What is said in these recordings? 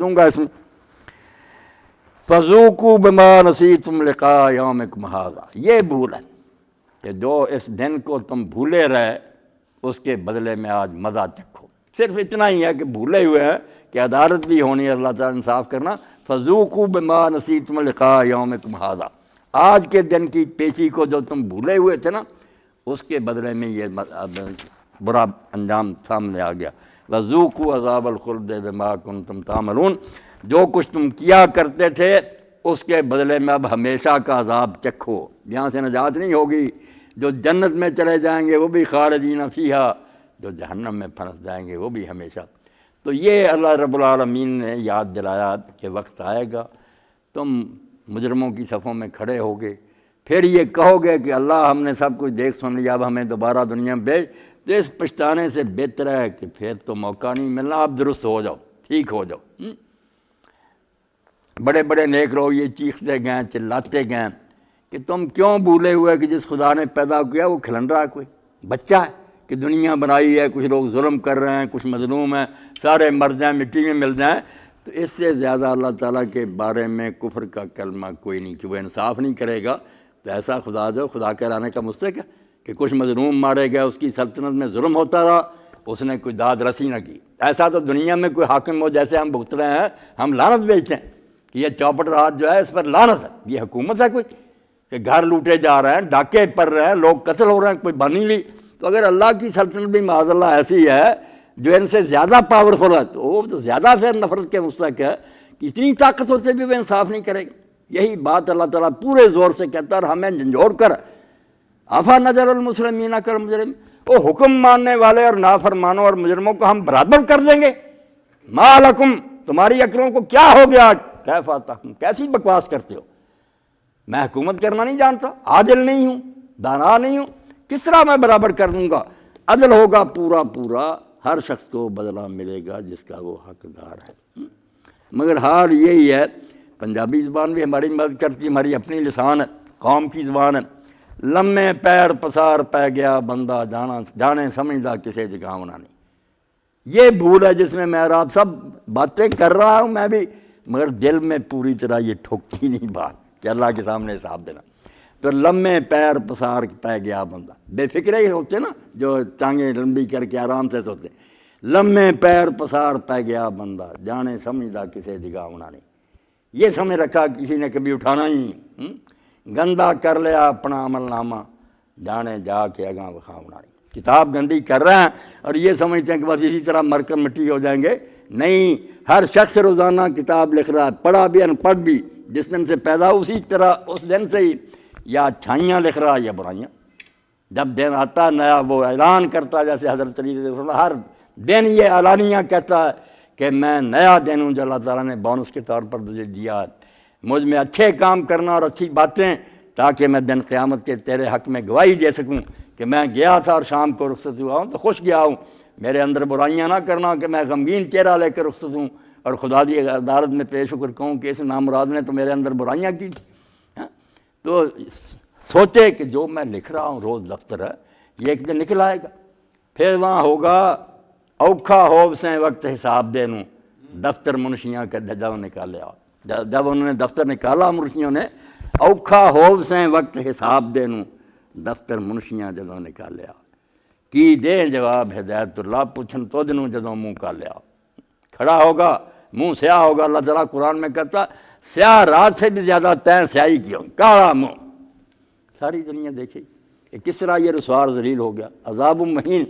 دوں گا اس میں فذوقوا بما نسیتم لقاء یومکم ھذا، یہ بھول ہے کہ جو اس دن کو تم بھولے رہے اس کے بدلے میں آج مزہ چکھو۔ صرف اتنا ہی ہے کہ بھولے ہوئے ہیں کہ عدالت بھی ہونی ہے، اللہ تعالیٰ انصاف کرنا۔ فذوقوا بما نسیتم لقاء یومکم ھذا، آج کے دن کی پیشی کو جو تم بھولے ہوئے تھے نا، اس کے بدلے میں یہ برا انجام سامنے آ گیا۔ وذوقوا عذاب الخلد بما کنتم تعملون، جو کچھ تم کیا کرتے تھے اس کے بدلے میں اب ہمیشہ کا عذاب چکھو۔ یہاں سے نجات نہیں ہوگی، جو جنت میں چلے جائیں گے وہ بھی خالدین فیہا، جو جہنم میں پھنس جائیں گے وہ بھی ہمیشہ۔ تو یہ اللہ رب العالمین نے یاد دلایا کہ وقت آئے گا تم مجرموں کی صفوں میں کھڑے ہوگے، پھر یہ کہو گے کہ اللہ ہم نے سب کچھ دیکھ سن لیا، اب ہمیں دوبارہ دنیا میں بھیج۔ تو اس پچھتانے سے بہتر ہے کہ پھر تو موقع نہیں ملنا، آپ درست ہو جاؤ، ٹھیک ہو جاؤ۔ بڑے بڑے نیک لوگ یہ چیختے گئے، چلاتے گئے کہ تم کیوں بھولے ہوئے کہ جس خدا نے پیدا کیا وہ کھلن رہا ہے، کوئی بچہ ہے کہ دنیا بنائی ہے، کچھ لوگ ظلم کر رہے ہیں، کچھ مظلوم ہیں، سارے مر جائیں، مٹی میں مل جائیں۔ تو اس سے زیادہ اللہ تعالیٰ کے بارے میں کفر کا کلمہ کوئی نہیں کہ وہ انصاف نہیں کرے گا۔ تو ایسا خدا جو خدا کہلانے کا مستحق ہے کہ کچھ مظلوم مارے گئے، اس کی سلطنت میں ظلم ہوتا رہا، اس نے کوئی داد رسی نہ کی۔ ایسا تو دنیا میں کوئی حاکم ہو جیسے ہم بھگت رہے ہیں، ہم لعنت بیچتے ہیں کہ یہ چوپٹ راج جو ہے اس پر لعنت ہے۔ یہ حکومت ہے کوئی کہ گھر لوٹے جا رہے ہیں، ڈاکے پڑ رہے ہیں، لوگ قتل ہو رہے ہیں، کوئی بانی لی۔ تو اگر اللہ کی سلطنت بھی معاذ اللہ ایسی ہے جو ان سے زیادہ پاورفل ہے، تو وہ تو زیادہ پھر نفرت کے مستحق ہے کہ اتنی طاقت ہوتے بھی وہ انصاف نہیں کرے گا۔ یہی بات اللہ تعالیٰ پورے زور سے کہتا ہے اور ہمیں جھنجھوڑ کر آفا نظر المسلمین کر مجرم، وہ حکم ماننے والے اور نافرمانوں اور مجرموں کو ہم برابر کر دیں گے۔ ما لکم، تمہاری عقلوں کو کیا ہو گیا، کیف تحکم، کیسی بکواس کرتے ہو؟ میں حکومت کرنا نہیں جانتا، عادل نہیں ہوں، دانا نہیں ہوں، کس طرح میں برابر کر دوں گا؟ عدل ہوگا پورا پورا، ہر شخص کو بدلہ ملے گا جس کا وہ حقدار ہے۔ مگر حال یہی ہے، پنجابی زبان بھی ہماری مدد کرتی ہے، ہماری اپنی لسان ہے، قوم کی زبان ہے۔ لمے پیر پسار پہ گیا بندہ، جانے سمجھدا کسے جگاونا نہیں۔ یہ بھول ہے جس میں میں اور آپ سب باتیں کر رہا ہوں میں بھی، مگر دل میں پوری طرح یہ ٹھکتی نہیں بات کہ اللہ کے سامنے حساب دینا۔ تو لمے پیر پسار پہ گیا بندہ، بے فکرے ہی ہوتے نا جو ٹانگیں لمبی کر کے آرام سے سوتے۔ لمے پیر پسار پہ گیا بندہ، جانے سمجھدا کسے جگاونا نہیں۔ یہ سمجھ رکھا کسی نے کبھی اٹھانا ہی نہیں۔ گندا کر لیا اپنا عمل نامہ، جانے جا کے اگاں وکھاونا نہیں۔ کتاب گندی کر رہے ہیں اور یہ سمجھتے ہیں کہ بس اسی طرح مر کر مٹی ہو جائیں گے۔ نہیں، ہر شخص روزانہ کتاب لکھ رہا ہے، پڑھا بھی ان پڑھ بھی، جس دن سے پیدا اسی طرح اس دن سے ہی یا اچھائیاں لکھ رہا ہے یا برائیاں۔ جب دن آتا ہے نیا وہ اعلان کرتا ہے، جیسے حضرت علی رضی اللہ عنہ ہر دن یہ اعلانیہ کہتا ہے کہ میں نیا دن ہوں جو اللہ تعالیٰ نے بونس کے طور پر مجھے دیا ہے، مجھ میں اچھے کام کرنا اور اچھی باتیں، تاکہ میں دن قیامت کے تیرے حق میں گواہی دے سکوں کہ میں گیا تھا اور شام کو رخصت ہوا ہوں تو خوش گیا ہوں۔ میرے اندر برائیاں نہ کرنا کہ میں غمگین چہرہ لے کر رخصت ہوں اور خدا دی عدالت میں پیش ہو کر کہوں کہ اس نامراد نے تو میرے اندر برائیاں کی تھی۔ تو سوچے کہ جو میں لکھ رہا ہوں روز دفتر ہے، یہ ایک دن نکل آئے گا، پھر وہاں ہوگا اوکھا ہوب سے وقت حساب دینوں، دفتر منشیاں کے جب نکالے آؤ۔ جب انہوں نے دفتر نکالا منشیوں نے، اوکھا ہوب سے وقت حساب دینوں، دفتر منشیاں جدوں نکالے آؤ۔ کی دے جواب ہدایت اللہ، پوچھن تو دنوں جدوں منہ کالے آؤ۔ کھڑا ہوگا، منہ سیاہ ہوگا۔ اللہ تعالیٰ قرآن میں کہتا سیاہ رات سے بھی زیادہ تین سیاہی کی ہو، کالا منہ۔ ساری دنیا دیکھے کہ کس طرح یہ رسوار ذلیل ہو گیا۔ عذاب مہین،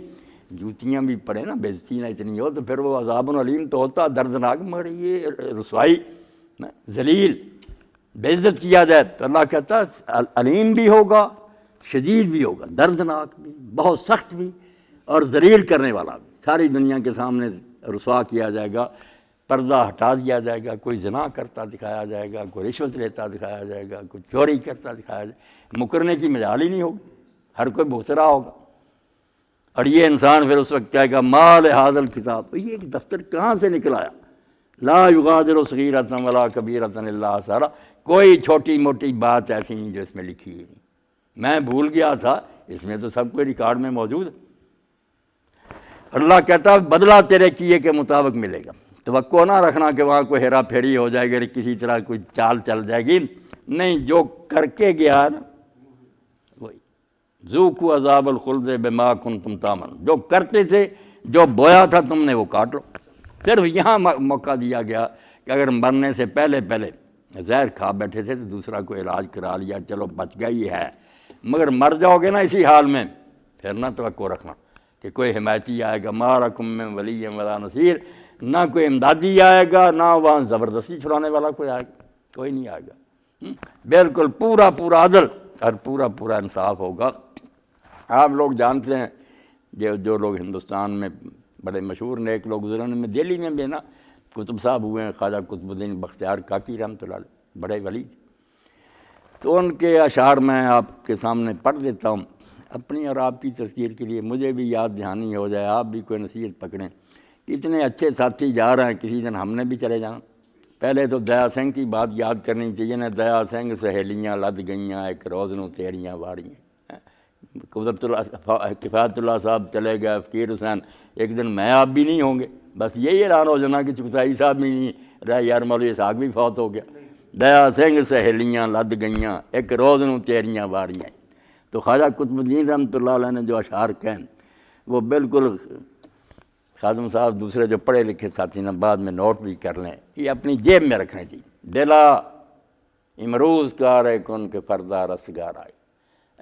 جوتیاں بھی پڑے نا، بےزتی نہ اتنی ہو تو پھر وہ عذاب علیم تو ہوتا دردناک، مگر یہ رسوائی ذلیل بے عزت کیا جائے تو اللہ کہتا علیم بھی ہوگا، شدید بھی ہوگا، دردناک بھی، بہت سخت بھی، اور ذلیل کرنے والا بھی۔ ساری دنیا کے سامنے رسوا کیا جائے گا، پردہ ہٹا دیا جائے گا، کوئی زنا کرتا دکھایا جائے گا، کوئی رشوت لیتا دکھایا جائے گا، کوئی چوری کرتا دکھایا جائے گا، مکرنے کی مجال ہی نہیں ہوگی، ہر کوئی بھگترا ہوگا۔ اور یہ انسان پھر اس وقت کہے گا مال ھذا الکتاب، یہ ایک دفتر کہاں سے نکل آیا؟ لا یغادر صغیرۃ ولا کبیرۃ الا احصاھا، کوئی چھوٹی موٹی بات ایسی نہیں جو اس میں لکھی ہی نہیں، میں بھول گیا تھا، اس میں تو سب کوئی ریکارڈ میں موجود ہے۔ اللہ کہتا ہے بدلہ تیرے کیے کے مطابق ملے گا۔ توقع نہ رکھنا کہ وہاں کوئی ہیرا پھیری ہو جائے گی، کسی طرح کوئی چال چل جائے گی، نہیں، جو کر کے گیا نا وہی ذوقوا عذاب الخلد بما کنتم تعملون، جو کرتے تھے، جو بویا تھا تم نے وہ کاٹ لو۔ صرف یہاں موقع دیا گیا کہ اگر مرنے سے پہلے زہر کھا بیٹھے تھے تو دوسرا کوئی علاج کرا لیا، چلو بچ گیا ہی ہے، مگر مر جاؤ گے نا اسی حال میں، پھر نہ توقع رکھنا کہ کوئی حمایتی آئے گا، ما لکم من ولی ولا نصیر، نہ کوئی امدادی آئے گا، نہ وہاں زبردستی چھڑانے والا کوئی آئے گا، کوئی نہیں آئے گا۔ بالکل پورا پورا عدل اور پورا پورا انصاف ہوگا۔ آپ لوگ جانتے ہیں جو لوگ ہندوستان میں بڑے مشہور نیک لوگ گزرے، ان میں دہلی میں بھی نا کتب صاحب ہوئے ہیں، خواجہ قطب الدین بختیار کاکی رحمۃ اللہ علیہ، بڑے ولی، تو ان کے اشعار میں آپ کے سامنے پڑھ دیتا ہوں اپنی اور آپ کی تذکیر کے لیے، مجھے بھی یاد دہانی ہو جائے، آپ بھی کوئی نصیحت پکڑیں۔ اتنے اچھے ساتھی جا رہے ہیں، کسی دن ہم نے بھی چلے جانا۔ پہلے تو دیا سنگھ کی بات یاد کرنی چاہیے نا، دیا سنگھ سہیلیاں لد گئیاں، ایک روز نوں تیریاں واڑیاں۔ قدرت اللہ کفایت اللہ صاحب چلے گئے، فقیر حسین، ایک دن میں آپ بھی نہیں ہوں گے، بس یہی اعلان ہو جانا کہ چغتائی صاحب بھی نہیں رہے، یار مولوی اسحاق بھی فوت ہو گیا۔ دیا سنگھ سہیلیاں لد گئیاں، ایک روز نوں تیریاں واڑیاں۔ تو خواجہ قطب الدین رحمۃ اللہ علیہ نے جو اشعار کہیں وہ بالکل، خادم صاحب دوسرے جو پڑھے لکھے ساتھی نا بعد میں نوٹ بھی کر لیں، یہ اپنی جیب میں رکھنے چاہیے۔ دلا امروز کار کن کے فردا رستگار آئے،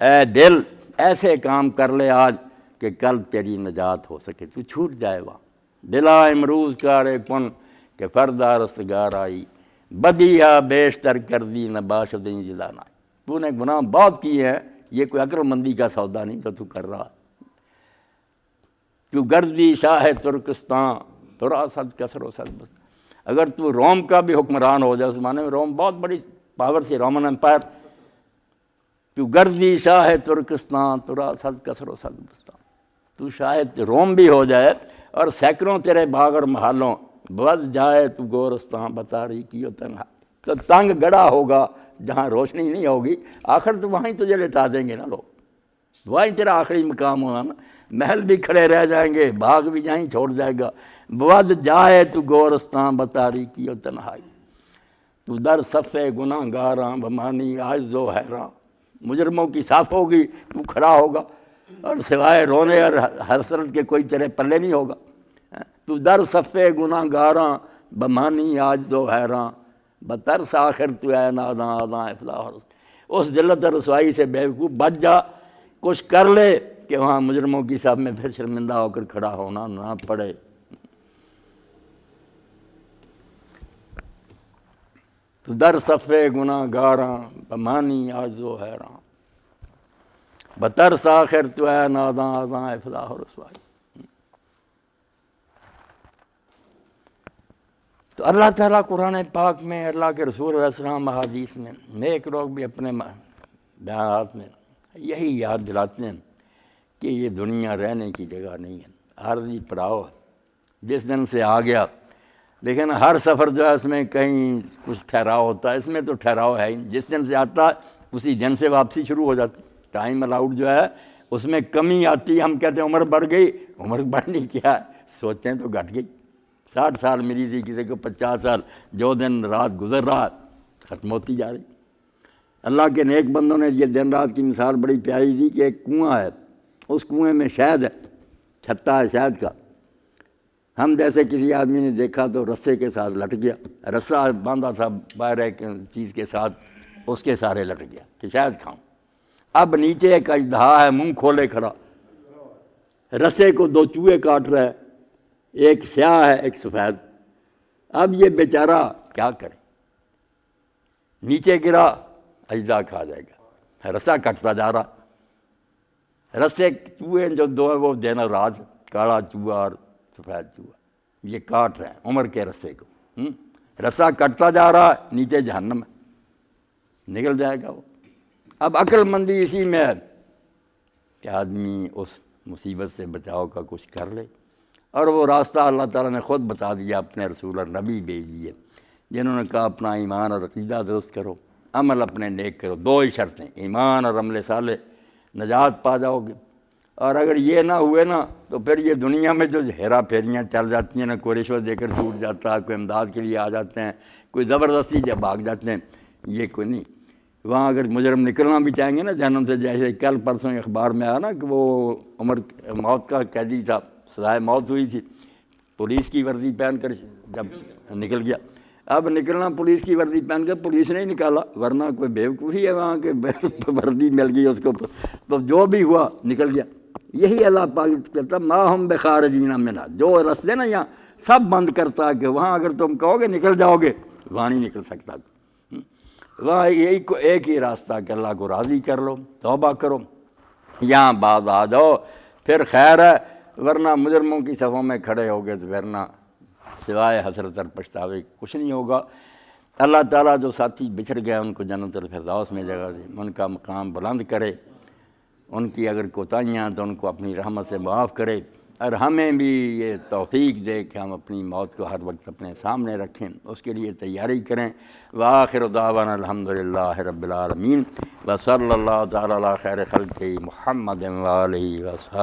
اے دل ایسے کام کر لے آج کہ کل تیری نجات ہو سکے، تو چھوٹ جائے وہاں۔ دلا امروز کار کن کہ فردا رستگار آئی، بدیہا بیشتر کر دی نباشدیں جلانا، تو نے گناہ بہت کیے ہیں، یہ کوئی عقل مندی کا سودا نہیں تو کر رہا۔ تو گردی شاہ ترکستان ترا صد کسر و صد بس، اگر تو روم کا بھی حکمران ہو جائے، اس زمانے میں روم بہت بڑی پاور تھی، رومن امپائر، تو گردی شاہ ترکستان ترا صد کسر و صد بستان، تو شاید روم بھی ہو جائے اور سینکڑوں تیرے باغ اور محلوں بد جائے تو گورستان بتاری کی تنہا، تو تنگ گڑا ہوگا جہاں روشنی نہیں ہوگی، آخر تو وہیں تجھے لٹا دیں گے نا لوگ، وہیں تیرا آخری مقام ہونا نا، محل بھی کھڑے رہ جائیں گے، باغ بھی جہیں چھوڑ جائے گا، بد جائے تو گورستان بتاری کی تنہائی، تو در صفِ گناہ گاراں بمانی عاجز و حیراں، مجرموں کی صف ہوگی، تو کھڑا ہوگا اور سوائے رونے اور حسرت کے کوئی تیرے پلے نہیں ہوگا، تو در صفِ گناہ گاراں بمانی عاجز و حیراں، بترس آخر تو اے ناداں آداں افلاح، اس ذلت اور رسوائی سے بے وقوف بچ جا، کچھ کر لے کہ وہاں مجرموں کی صف میں پھر شرمندہ ہو کر کھڑا ہونا نہ پڑے۔ تو در صفِ گناہ گاراں بمانی عاجز و حیراں، بترس آخر تو اے ناداں آداں افلاح و رسوائی۔ تو اللہ تعالیٰ قرآن پاک میں، اللہ کے رسول علیہ السلام احادیث میں، نیک لوگ بھی اپنے بیانات میں یہی یاد دلاتے ہیں کہ یہ دنیا رہنے کی جگہ نہیں ہے، عارضی پڑاؤ ہے، جس دن سے آ گیا، لیکن ہر سفر جو ہے اس میں کہیں کچھ ٹھہراؤ ہوتا ہے، اس میں تو ٹھہراؤ ہے ہی، جس دن سے آتا اسی دن سے واپسی شروع ہو جاتی، ٹائم الاؤڈ جو ہے اس میں کمی آتی ہے، ہم کہتے ہیں عمر بڑھ گئی، عمر بڑھنی کیا ہے، سوچتے ہیں تو گھٹ گئی، 60 سال ملی تھی کسی کو 50 سال، جو دن رات گزر رہا ختم ہوتی جا رہی۔ اللہ کے نیک بندوں نے یہ دن رات کی مثال بڑی پیاری دی کہ ایک کنواں ہے، اس کنویں میں شہد ہے، چھتا ہے شہد کا، ہم جیسے کسی آدمی نے دیکھا تو رسے کے ساتھ لٹ گیا، رسہ باندھا تھا باہر ایک چیز کے ساتھ، اس کے سارے لٹ گیا کہ شہد کھاؤں۔ اب نیچے ایک اژدہا ہے منہ کھولے کھڑا، رسے کو 2 چوہے کاٹ رہا ہے، ایک سیاہ ہے ایک سفید، اب یہ بیچارہ کیا کرے، نیچے گرا اژدہا کھا جائے گا، رسہ کٹتا جا رہا، رسے چوہے جو 2 ہیں وہ دن اور رات، کالا چوہا اور سفید چوہا، یہ کاٹ رہے ہیں عمر کے رسے کو، رسہ کٹتا جا رہا، نیچے جہنم ہے، نکل جائے گا وہ۔ اب عقل مندی اسی میں ہے کہ آدمی اس مصیبت سے بچاؤ کا کچھ کر لے، اور وہ راستہ اللہ تعالیٰ نے خود بتا دیا، اپنے رسول اور نبی بھیج دیے جنہوں نے کہا اپنا ایمان اور عقیدہ درست کرو، عمل اپنے نیک کرو، 2 ہی شرطیں، ایمان اور عمل صالح، نجات پا جاؤ گے، اور اگر یہ نہ ہوئے نا تو پھر یہ دنیا میں جو ہیرا پھیریاں چل جاتی ہیں نا، کوئی رشوت دے کر چھوٹ جاتا ہے، کوئی امداد کے لیے آ جاتے ہیں، کوئی زبردستی جب بھاگ جاتے ہیں، یہ کوئی نہیں۔ وہاں اگر مجرم نکلنا بھی چاہیں گے نا جہنم سے، جیسے کل پرسوں اخبار میں آیا نا کہ وہ عمر موت کا قیدی تھا، سزائے موت ہوئی تھی، پولیس کی وردی پہن کر جب نکل گیا۔ اب نکلنا پولیس کی وردی پہن کر، پولیس نے ہی نکالا، ورنہ کوئی بیوقوفی ہے وہاں کے وردی مل گئی اس کو، تو جو بھی ہوا نکل گیا۔ یہی اللہ پاک کہتا ما ہم بخارجین منہا، جو رستے نا یہاں سب بند کرتا ہے کہ وہاں اگر تم کہو گے نکل جاؤ گے، وہاں نہیں نکل سکتا۔ وہاں ایک ہی راستہ کہ اللہ کو راضی کر لو، توبہ کرو، یہاں بعد آ جاؤ، پھر خیر ہے، ورنہ مجرموں کی صفوں میں کھڑے ہوگے تو ورنہ سوائے حسرت اور پچھتاوے کچھ نہیں ہوگا۔ اللہ تعالیٰ جو ساتھی بچھڑ گئے ان کو جنت الفردوس میں جگہ دے، ان کا مقام بلند کرے، ان کی اگر کوتاہیاں تو ان کو اپنی رحمت سے معاف کرے، اور ہمیں بھی یہ توفیق دے کہ ہم اپنی موت کو ہر وقت اپنے سامنے رکھیں، اس کے لیے تیاری کریں۔ وآخر دعوانا الحمدللہ رب العالمین، وصلی اللہ تعالی علی خیر خلقہ محمد وآلہ وصحبہ۔